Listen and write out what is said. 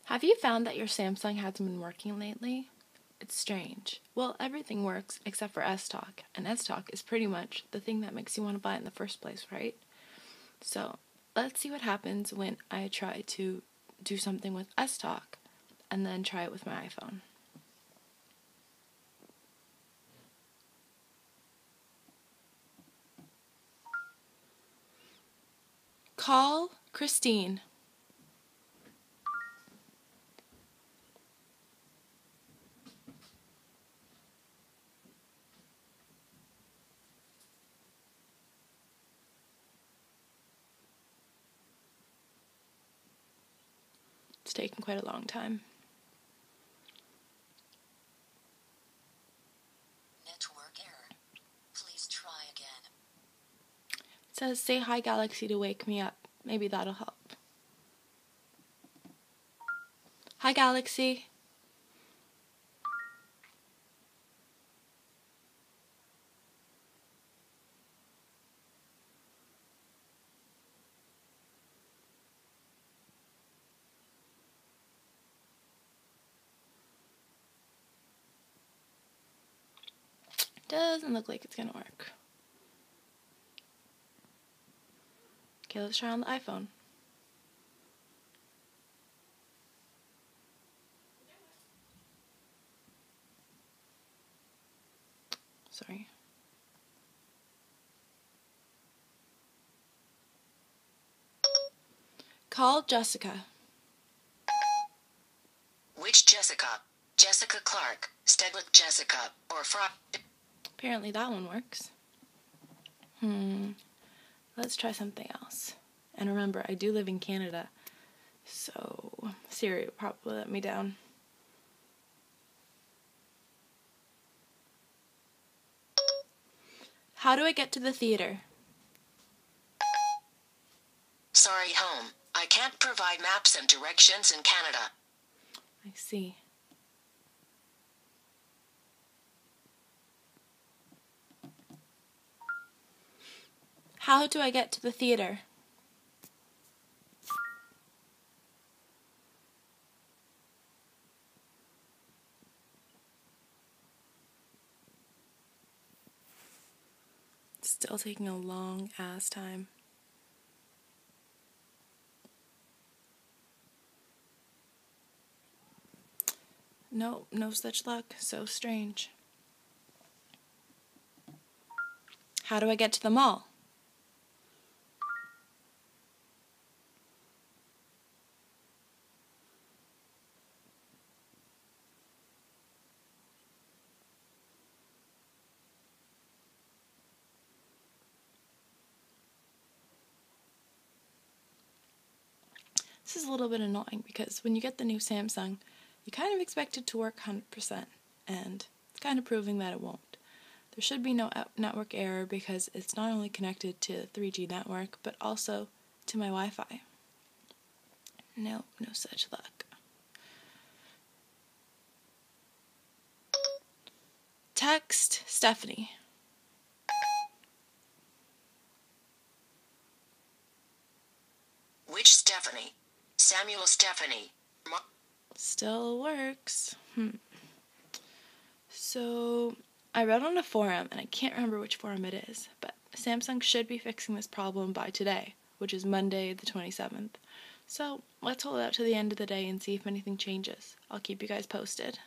Have you found that your Samsung hasn't been working lately? It's strange. Well, everything works except for S-Talk, and S-Talk is pretty much the thing that makes you want to buy it in the first place, right? So, let's see what happens when I try to do something with S-Talk and then try it with my iPhone. Call Christine. It's taken quite a long time. Network error. Please try again. It says, say hi Galaxy to wake me up. Maybe that'll help. Hi Galaxy. Doesn't look like it's gonna work. Okay, let's try on the iPhone. Sorry. Call Jessica. Which Jessica? Jessica Clark, Stedwick Jessica, or Fry? Apparently that one works. Let's try something else. And remember, I do live in Canada, so Siri would probably let me down. How do I get to the theater? Sorry, home. I can't provide maps and directions in Canada. I see. How do I get to the theater? It's still taking a long ass time. No, no such luck. So strange. How do I get to the mall? This is a little bit annoying because when you get the new Samsung, you kind of expect it to work 100%, and it's kind of proving that it won't. There should be no network error because it's not only connected to 3G network, but also to my Wi-Fi. No such luck. Text Stephanie. Which Stephanie? Samuel Stephanie. Still works. So, I read on a forum, and I can't remember which forum it is, but Samsung should be fixing this problem by today, which is Monday the 27th. So, let's hold out to the end of the day and see if anything changes. I'll keep you guys posted.